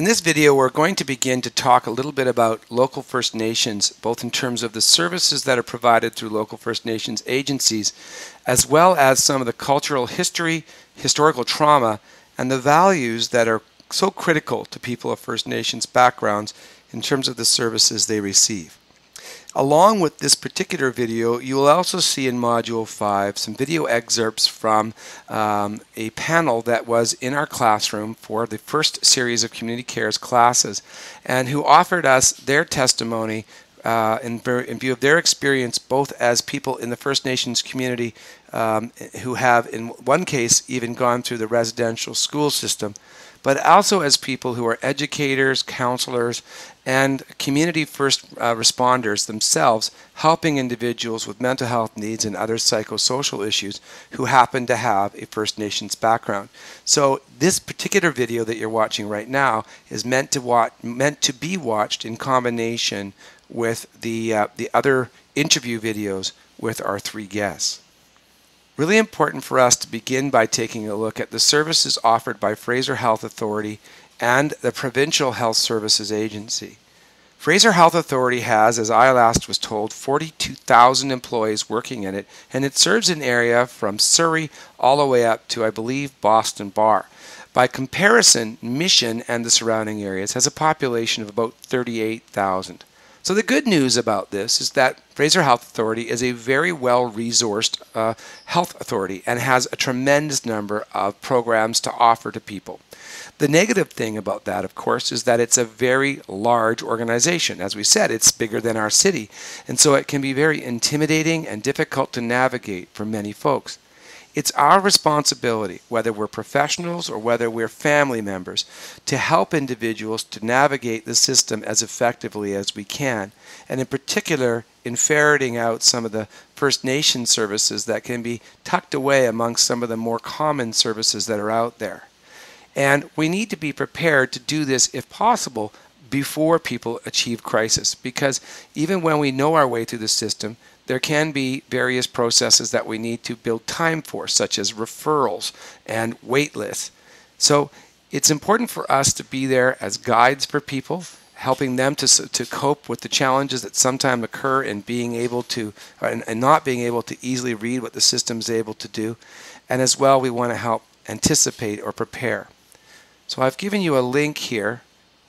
In this video, we're going to begin to talk a little bit about local First Nations, both in terms of the services that are provided through local First Nations agencies, as well as some of the cultural history, historical trauma, and the values that are so critical to people of First Nations backgrounds in terms of the services they receive. Along with this particular video, you will also see in Module 5 some video excerpts from a panel that was in our classroom for the first series of Community Cares classes, and who offered us their testimony in view of their experience both as people in the First Nations community who have, in one case, even gone through the residential school system, but also as people who are educators, counselors, and community first responders themselves, helping individuals with mental health needs and other psychosocial issues who happen to have a First Nations background. So this particular video that you're watching right now is meant to be watched in combination with the other interview videos with our three guests. Really important for us to begin by taking a look at the services offered by Fraser Health Authority and the Provincial Health Services Agency. Fraser Health Authority has, as I last was told, 42,000 employees working in it, and it serves an area from Surrey all the way up to, I believe, Boston Bar. By comparison, Mission and the surrounding areas has a population of about 38,000. So the good news about this is that Fraser Health Authority is a very well-resourced health authority and has a tremendous number of programs to offer to people. The negative thing about that, of course, is that it's a very large organization. As we said, it's bigger than our city, and so it can be very intimidating and difficult to navigate for many folks. It's our responsibility, whether we're professionals or whether we're family members, to help individuals to navigate the system as effectively as we can, and in particular in ferreting out some of the First Nation services that can be tucked away amongst some of the more common services that are out there. And we need to be prepared to do this, if possible, before people achieve crisis, because even when we know our way through the system, there can be various processes that we need to build time for, such as referrals and wait lists. So it's important for us to be there as guides for people, helping them to cope with the challenges that sometimes occur in being able to, and not being able to easily read what the system is able to do. And as well, we want to help anticipate or prepare. So I've given you a link here.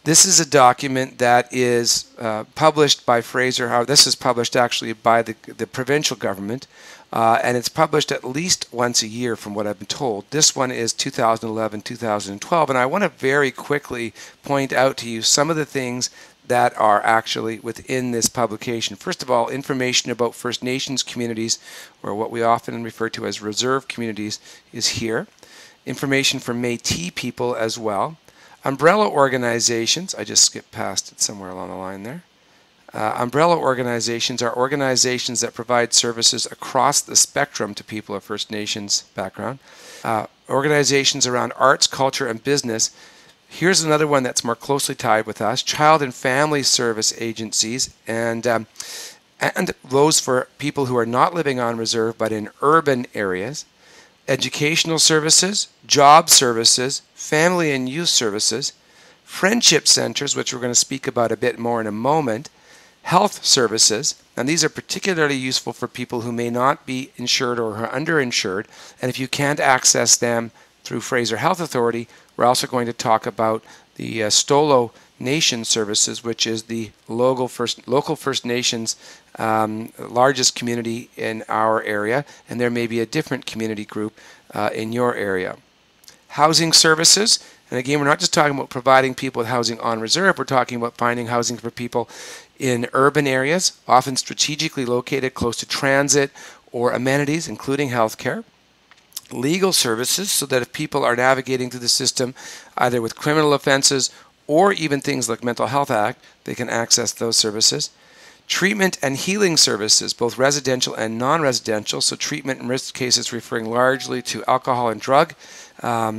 This is a document that is published by Fraser. This is published actually by the provincial government, and it's published at least once a year from what I've been told. This one is 2011-2012, and I want to very quickly point out to you some of the things that are actually within this publication. First of all, information about First Nations communities, or what we often refer to as reserve communities, is here. Information for Métis people as well. Umbrella organizations, I just skipped past it somewhere along the line there. Umbrella organizations are organizations that provide services across the spectrum to people of First Nations background. Organizations around arts, culture, and business. Here's another one that's more closely tied with us, child and family service agencies, and those for people who are not living on reserve but in urban areas. Educational services, job services, family and youth services, friendship centers, which we're going to speak about a bit more in a moment, health services, and these are particularly useful for people who may not be insured or are underinsured, and if you can't access them through Fraser Health Authority, we're also going to talk about the Stolo Nation services, which is the local First Nations largest community in our area, and there may be a different community group in your area. Housing services, and again, we're not just talking about providing people with housing on reserve, we're talking about finding housing for people in urban areas, often strategically located close to transit or amenities, including healthcare. Legal services, so that if people are navigating through the system either with criminal offenses or even things like Mental Health Act, they can access those services. Treatment and healing services, both residential and non-residential, so treatment in risk cases referring largely to alcohol and drug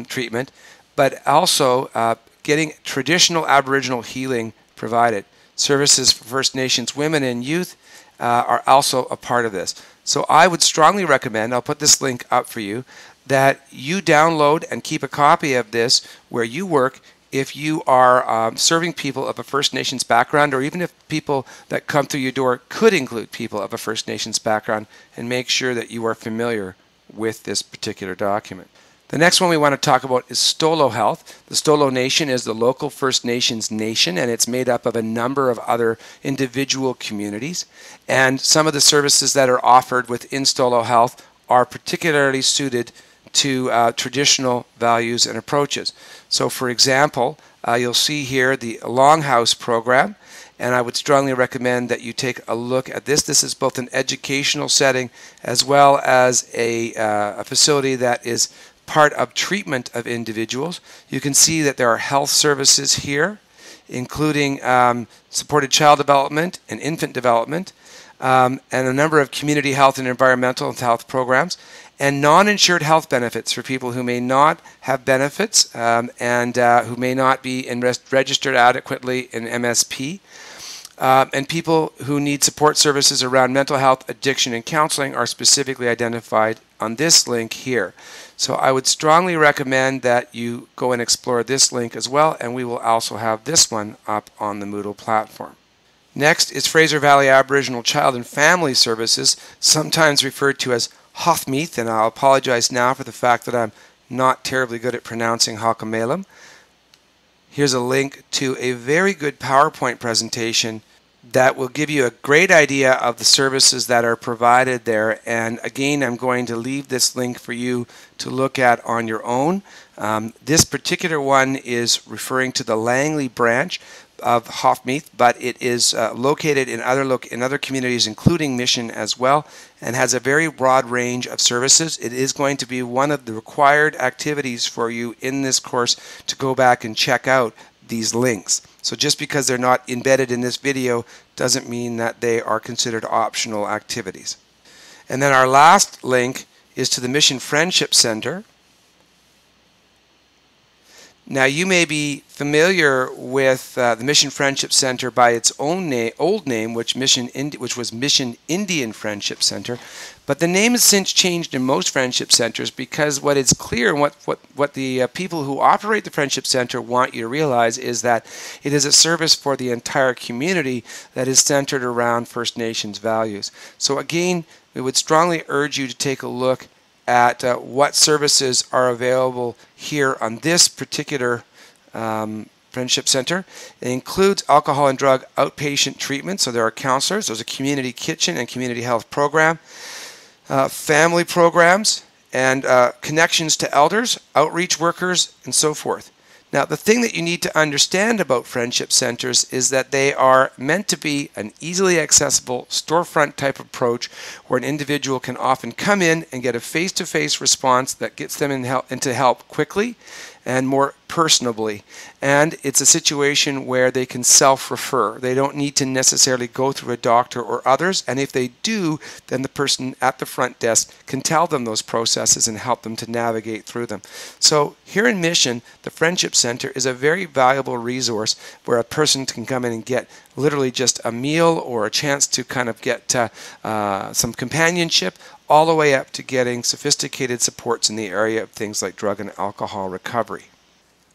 treatment, but also getting traditional Aboriginal healing provided. Services for First Nations women and youth are also a part of this. So I would strongly recommend, I'll put this link up for you, that you download and keep a copy of this where you work if you are serving people of a First Nations background, or even if people that come through your door could include people of a First Nations background, and make sure that you are familiar with this particular document. The next one we want to talk about is Stolo Health. The Stolo Nation is the local First Nations nation, and it's made up of a number of other individual communities. And some of the services that are offered within Stolo Health are particularly suited to traditional values and approaches. So for example, you'll see here the Longhouse program, and I would strongly recommend that you take a look at this. This is both an educational setting as well as a facility that is part of treatment of individuals. You can see that there are health services here, including supported child development and infant development, and a number of community health and environmental health programs, and non-insured health benefits for people who may not have benefits and who may not be registered adequately in MSP. And people who need support services around mental health, addiction, and counseling are specifically identified on this link here. So I would strongly recommend that you go and explore this link as well, and we will also have this one up on the Moodle platform. Next is Fraser Valley Aboriginal Child and Family Services, sometimes referred to as Hothmeath, and I'll apologize now for the fact that I'm not terribly good at pronouncing Hakamelam. Here's a link to a very good PowerPoint presentation that will give you a great idea of the services that are provided there. And again, I'm going to leave this link for you to look at on your own. This particular one is referring to the Langley branch of Hothmeath, but it is located in other communities, including Mission as well, and has a very broad range of services. It is going to be one of the required activities for you in this course to go back and check out these links. So just because they're not embedded in this video doesn't mean that they are considered optional activities. And then our last link is to the Mission Friendship Center. Now you may be familiar with the Mission Friendship Center by its own old name, which was Mission Indian Friendship Center, but the name has since changed in most friendship centers, because what is clear and what the people who operate the Friendship Center want you to realize is that it is a service for the entire community that is centered around First Nations values. So again, we would strongly urge you to take a look at what services are available here on this particular Friendship Center. It includes alcohol and drug outpatient treatment, so there are counselors, there's a community kitchen and community health program, family programs, and connections to elders, outreach workers, and so forth. Now, the thing that you need to understand about friendship centers is that they are meant to be an easily accessible storefront type approach where an individual can often come in and get a face-to-face response that gets them into help quickly and more personably. And it's a situation where they can self-refer. They don't need to necessarily go through a doctor or others, and if they do, then the person at the front desk can tell them those processes and help them to navigate through them. So here in Mission, the Friendship Center is a very valuable resource where a person can come in and get literally just a meal or a chance to kind of get some companionship, all the way up to getting sophisticated supports in the area of things like drug and alcohol recovery.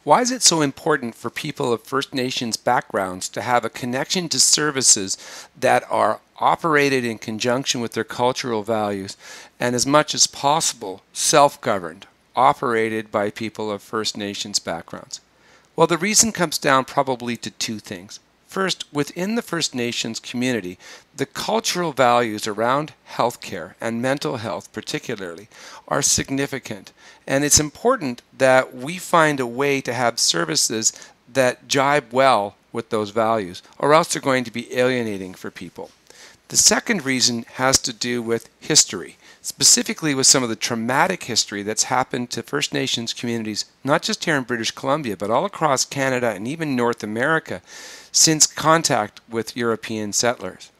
Why is it so important for people of First Nations backgrounds to have a connection to services that are operated in conjunction with their cultural values and, as much as possible, self-governed, operated by people of First Nations backgrounds? Well, the reason comes down probably to two things. First, within the First Nations community, the cultural values around healthcare and mental health particularly are significant. And it's important that we find a way to have services that jibe well with those values, or else they're going to be alienating for people. The second reason has to do with history, specifically with some of the traumatic history that's happened to First Nations communities, not just here in British Columbia, but all across Canada and even North America, since contact with European settlers.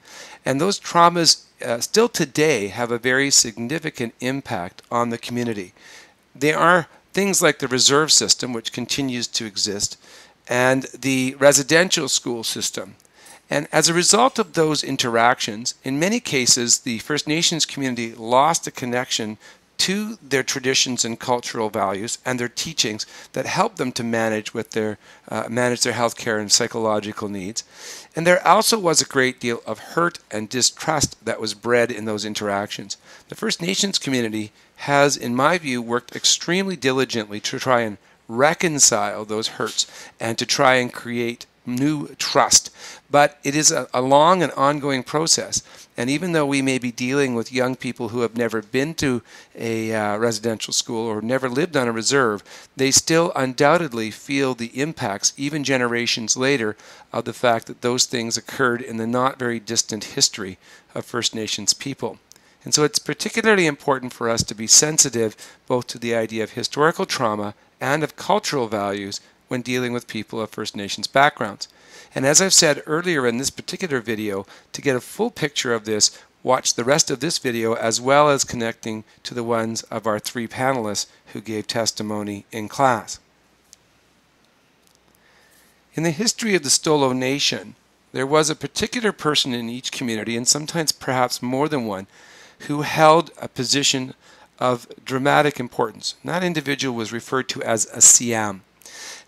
And those traumas still today have a very significant impact on the community. They are things like the reserve system, which continues to exist, and the residential school system. And as a result of those interactions, in many cases, the First Nations community lost a connection to their traditions and cultural values and their teachings that help them to manage their healthcare and psychological needs. And there also was a great deal of hurt and distrust that was bred in those interactions. The First Nations community has, in my view, worked extremely diligently to try and reconcile those hurts and to try and create new trust. But it is a long and ongoing process. And even though we may be dealing with young people who have never been to a residential school or never lived on a reserve, they still undoubtedly feel the impacts, even generations later, of the fact that those things occurred in the not very distant history of First Nations people. And so it's particularly important for us to be sensitive both to the idea of historical trauma and of cultural values when dealing with people of First Nations backgrounds. And as I've said earlier in this particular video, to get a full picture of this, watch the rest of this video as well as connecting to the ones of our 3 panelists who gave testimony in class. In the history of the Stolo Nation, there was a particular person in each community, and sometimes perhaps more than one, who held a position of dramatic importance. And that individual was referred to as a Siam.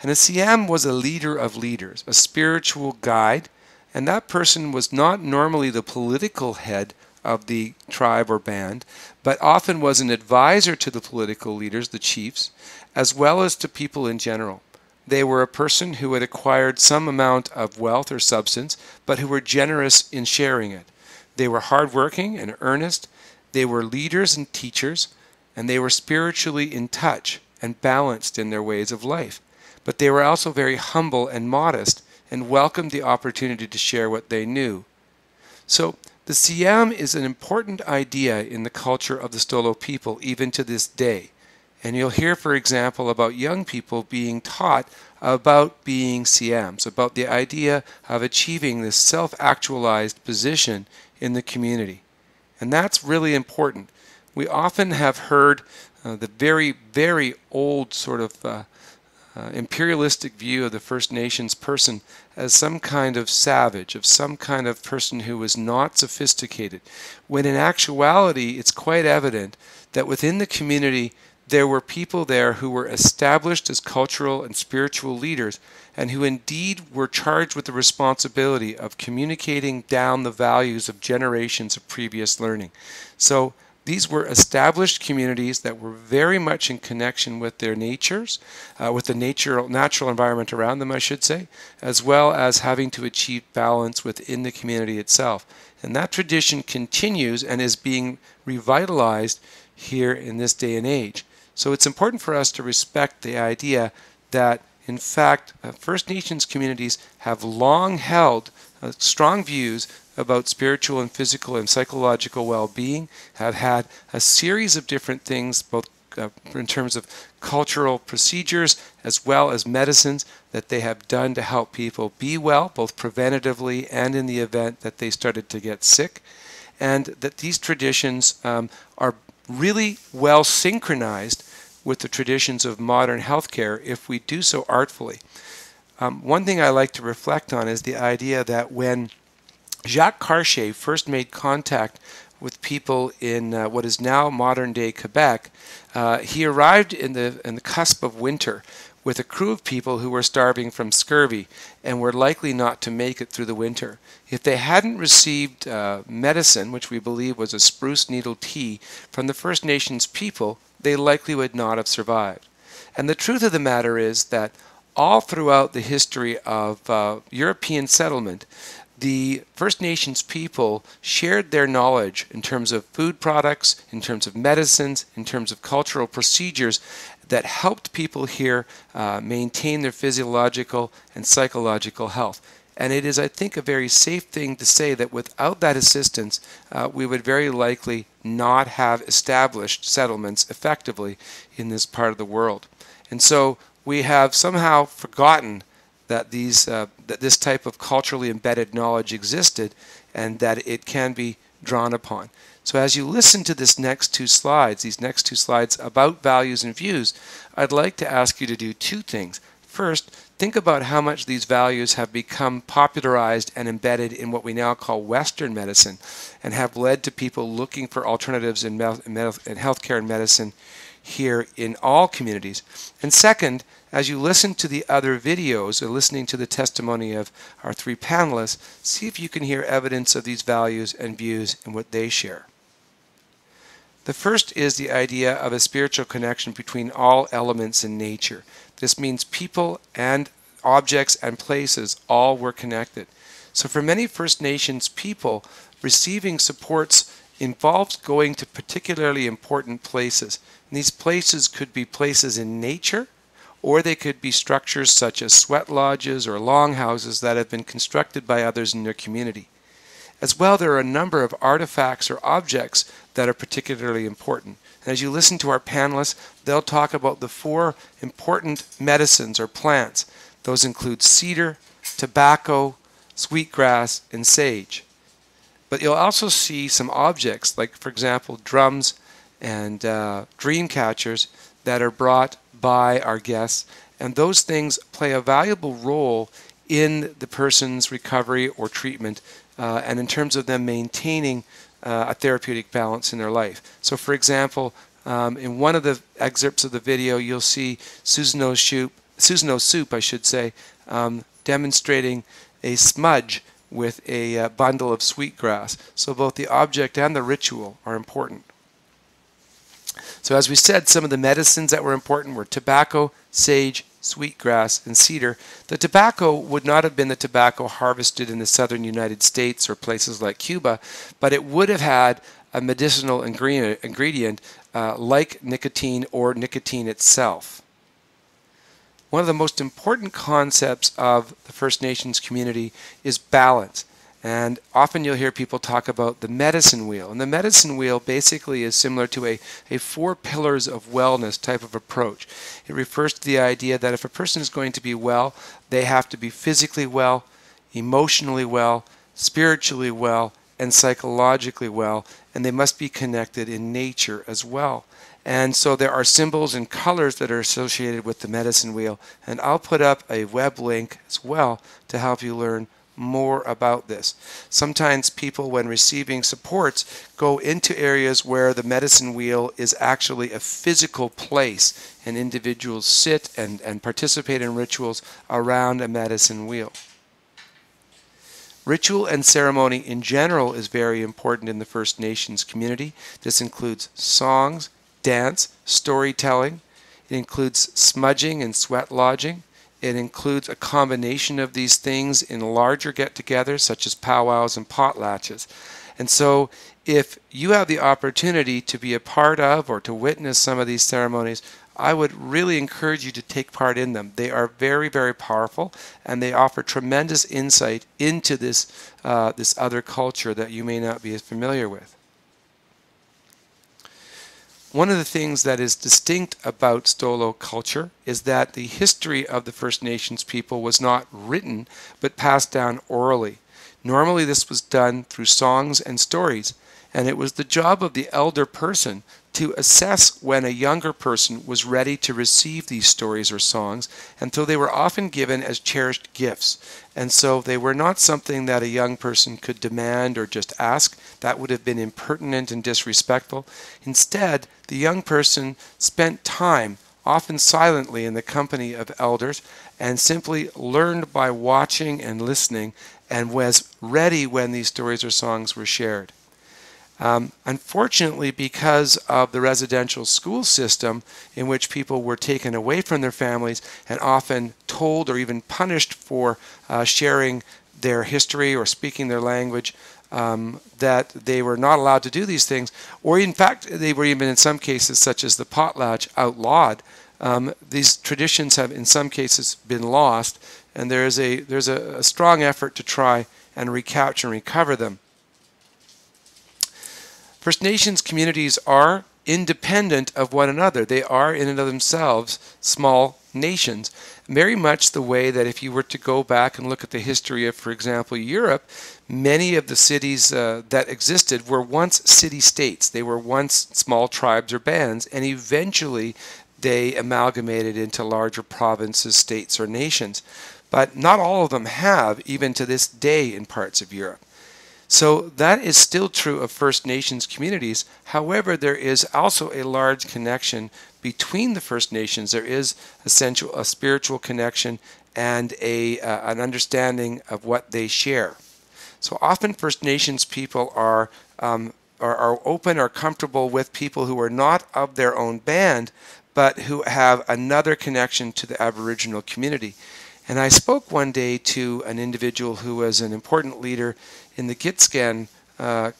And a Siam was a leader of leaders, a spiritual guide, and that person was not normally the political head of the tribe or band, but often was an advisor to the political leaders, the chiefs, as well as to people in general. They were a person who had acquired some amount of wealth or substance, but who were generous in sharing it. They were hardworking and earnest, they were leaders and teachers, and they were spiritually in touch and balanced in their ways of life. But they were also very humble and modest and welcomed the opportunity to share what they knew. So the Siam is an important idea in the culture of the Stolo people even to this day. And you'll hear, for example, about young people being taught about being Siams, about the idea of achieving this self-actualized position in the community. And that's really important. We often have heard the very, very old sort of imperialistic view of the First Nations person as some kind of savage, of some kind of person who was not sophisticated, when in actuality it's quite evident that within the community there were people there who were established as cultural and spiritual leaders and who indeed were charged with the responsibility of communicating down the values of generations of previous learning. So these were established communities that were very much in connection with their natures, with the natural environment around them, I should say, as well as having to achieve balance within the community itself. And that tradition continues and is being revitalized here in this day and age. So it's important for us to respect the idea that, in fact, First Nations communities have long held strong views about spiritual and physical and psychological well-being, have had a series of different things, both in terms of cultural procedures as well as medicines that they have done to help people be well, both preventatively and in the event that they started to get sick, and that these traditions are really well synchronized with the traditions of modern healthcare if we do so artfully. One thing I like to reflect on is the idea that when Jacques Cartier first made contact with people in what is now modern-day Quebec, he arrived in the cusp of winter with a crew of people who were starving from scurvy and were likely not to make it through the winter. If they hadn't received medicine, which we believe was a spruce needle tea, from the First Nations people, they likely would not have survived. And the truth of the matter is that all throughout the history of European settlement, the First Nations people shared their knowledge in terms of food products, in terms of medicines, in terms of cultural procedures that helped people here maintain their physiological and psychological health. And it is, I think, a very safe thing to say that without that assistance, we would very likely not have established settlements effectively in this part of the world. And so we have somehow forgotten that this type of culturally embedded knowledge existed and that it can be drawn upon. So as you listen to these next two slides about values and views, I'd like to ask you to do two things. First, think about how much these values have become popularized and embedded in what we now call Western medicine and have led to people looking for alternatives in healthcare and medicine here in all communities. And second, as you listen to the other videos or listening to the testimony of our three panelists, see if you can hear evidence of these values and views in what they share. The first is the idea of a spiritual connection between all elements in nature. This means people and objects and places all were connected. So for many First Nations people, receiving supports involves going to particularly important places. And these places could be places in nature, or they could be structures such as sweat lodges or longhouses that have been constructed by others in their community. As well, there are a number of artifacts or objects that are particularly important. And as you listen to our panelists, they'll talk about the 4 important medicines or plants. Those include cedar, tobacco, sweetgrass, and sage. But you'll also see some objects, like, for example, drums and dream catchers that are brought by our guests. And those things play a valuable role in the person's recovery or treatment, and in terms of them maintaining a therapeutic balance in their life. So for example, in one of the excerpts of the video, you'll see Susanoo Soup, I should say, demonstrating a smudge with a bundle of sweetgrass. So both the object and the ritual are important. So as we said, some of the medicines that were important were tobacco, sage, sweetgrass, and cedar. The tobacco would not have been the tobacco harvested in the southern United States or places like Cuba, but it would have had a medicinal ingredient like nicotine or nicotine itself. One of the most important concepts of the First Nations community is balance. And often you'll hear people talk about the medicine wheel. And the medicine wheel basically is similar to a 4 pillars of wellness type of approach. It refers to the idea that if a person is going to be well, they have to be physically well, emotionally well, spiritually well, and psychologically well. And they must be connected in nature as well. And so there are symbols and colors that are associated with the medicine wheel. And I'll put up a web link as well to help you learn more about this. Sometimes people, when receiving supports, go into areas where the medicine wheel is actually a physical place, and individuals sit and participate in rituals around a medicine wheel. Ritual and ceremony in general is very important in the First Nations community. This includes songs, dance, storytelling. It includes smudging and sweat lodging. It includes a combination of these things in larger get-togethers, such as powwows and potlatches. And so if you have the opportunity to be a part of or to witness some of these ceremonies, I would really encourage you to take part in them. They are very, very powerful, and they offer tremendous insight into this other culture that you may not be as familiar with. One of the things that is distinct about Stolo culture is that the history of the First Nations people was not written, but passed down orally. Normally this was done through songs and stories, and it was the job of the elder person to assess when a younger person was ready to receive these stories or songs, and so they were often given as cherished gifts. And so they were not something that a young person could demand or just ask. That would have been impertinent and disrespectful. Instead, the young person spent time, often silently, in the company of elders, and simply learned by watching and listening, and was ready when these stories or songs were shared. Unfortunately, because of the residential school system in which people were taken away from their families and often told or even punished for sharing their history or speaking their language, that they were not allowed to do these things, or in fact they were even in some cases, such as the potlatch, outlawed. These traditions have in some cases been lost, and there's a strong effort to try and recapture and recover them. First Nations communities are independent of one another. They are in and of themselves small nations, very much the way that if you were to go back and look at the history of, for example, Europe, many of the cities that existed were once city-states. They were once small tribes or bands, and eventually they amalgamated into larger provinces, states, or nations. But not all of them have, even to this day in parts of Europe. So that is still true of First Nations communities. However, there is also a large connection between the First Nations. There is a spiritual connection and an understanding of what they share. So often First Nations people are open or comfortable with people who are not of their own band, but who have another connection to the Aboriginal community. And I spoke one day to an individual who was an important leader in the Gitskan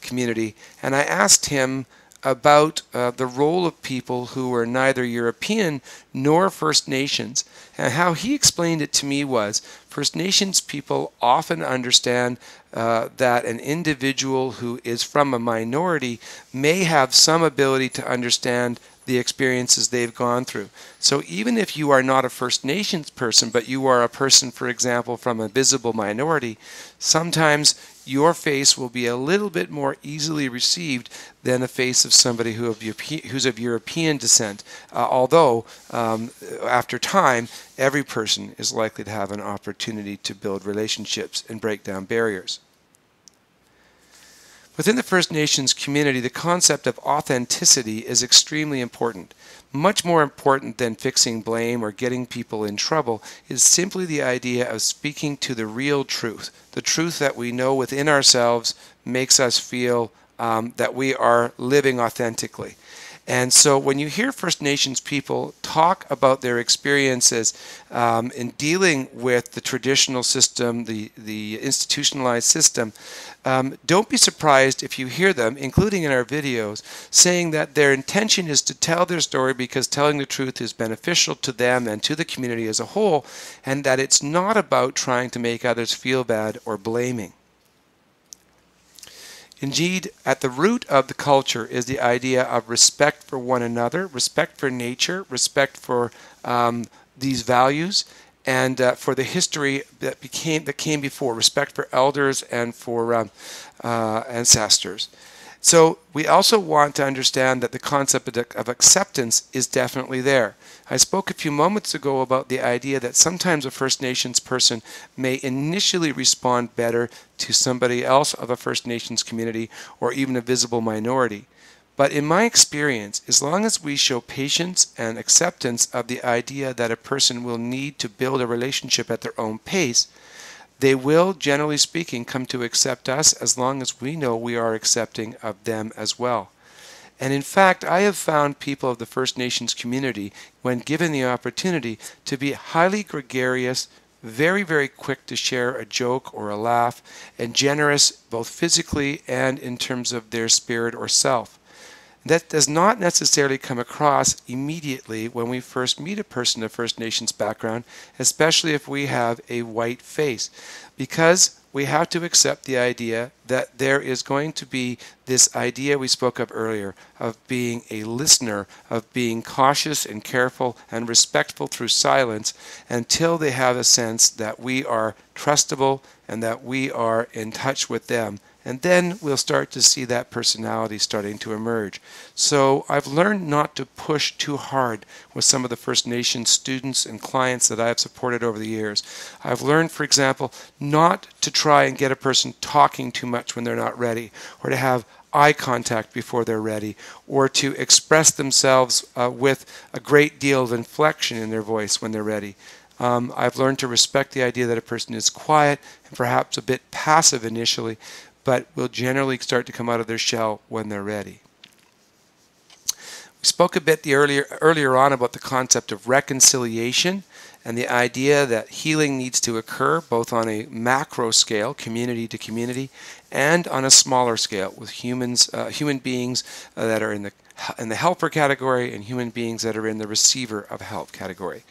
community, and I asked him about the role of people who were neither European nor First Nations. And how he explained it to me was, First Nations people often understand that an individual who is from a minority may have some ability to understand the experiences they've gone through. So even if you are not a First Nations person, but you are a person, for example, from a visible minority, sometimes your face will be a little bit more easily received than the face of somebody who's of European descent. Although, after time, every person is likely to have an opportunity to build relationships and break down barriers. Within the First Nations community, the concept of authenticity is extremely important. Much more important than fixing blame or getting people in trouble is simply the idea of speaking to the real truth. The truth that we know within ourselves makes us feel that we are living authentically. And so when you hear First Nations people talk about their experiences in dealing with the traditional system, the institutionalized system, don't be surprised if you hear them, including in our videos, saying that their intention is to tell their story because telling the truth is beneficial to them and to the community as a whole, and that it's not about trying to make others feel bad or blaming. Indeed, at the root of the culture is the idea of respect for one another, respect for nature, respect for these values, and for the history that came before, respect for elders and for ancestors. So we also want to understand that the concept of acceptance is definitely there. I spoke a few moments ago about the idea that sometimes a First Nations person may initially respond better to somebody else of a First Nations community or even a visible minority. But in my experience, as long as we show patience and acceptance of the idea that a person will need to build a relationship at their own pace, they will, generally speaking, come to accept us as long as we know we are accepting of them as well. And in fact, I have found people of the First Nations community, when given the opportunity, to be highly gregarious, very, very quick to share a joke or a laugh, and generous both physically and in terms of their spirit or self. That does not necessarily come across immediately when we first meet a person of First Nations background, especially if we have a white face, because we have to accept the idea that there is going to be this idea we spoke of earlier of being a listener, of being cautious and careful and respectful through silence until they have a sense that we are trustable and that we are in touch with them. And then we'll start to see that personality starting to emerge. So I've learned not to push too hard with some of the First Nations students and clients that I've supported over the years. I've learned, for example, not to try and get a person talking too much when they're not ready, or to have eye contact before they're ready, or to express themselves with a great deal of inflection in their voice when they're ready. I've learned to respect the idea that a person is quiet and perhaps a bit passive initially, but will generally start to come out of their shell when they're ready. We spoke a bit earlier on about the concept of reconciliation and the idea that healing needs to occur both on a macro scale, community to community, and on a smaller scale with human beings that are in the helper category and human beings that are in the receiver of help category.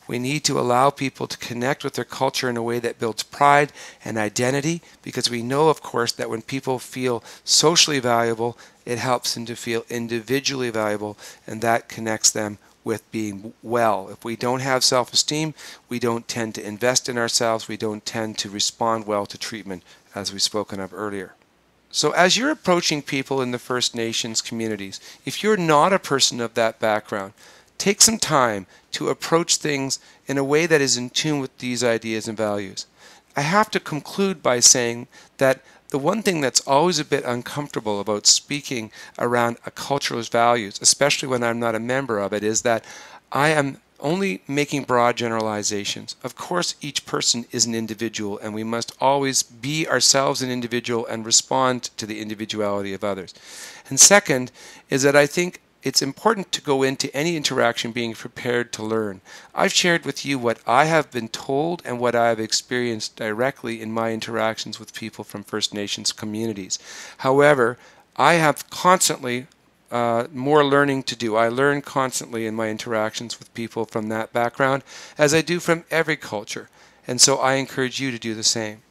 We need to allow people to connect with their culture in a way that builds pride and identity, because we know, of course, that when people feel socially valuable, it helps them to feel individually valuable, and that connects them with being well. If we don't have self-esteem, we don't tend to invest in ourselves, we don't tend to respond well to treatment, as we've spoken of earlier. So as you're approaching people in the First Nations communities, if you're not a person of that background, take some time to approach things in a way that is in tune with these ideas and values. I have to conclude by saying that the one thing that's always a bit uncomfortable about speaking around a culture's values, especially when I'm not a member of it, is that I am only making broad generalizations. Of course, each person is an individual, and we must always be ourselves an individual and respond to the individuality of others. And second is that I think it's important to go into any interaction being prepared to learn. I've shared with you what I have been told and what I have experienced directly in my interactions with people from First Nations communities. However, I have constantly more learning to do. I learn constantly in my interactions with people from that background, as I do from every culture. And so I encourage you to do the same.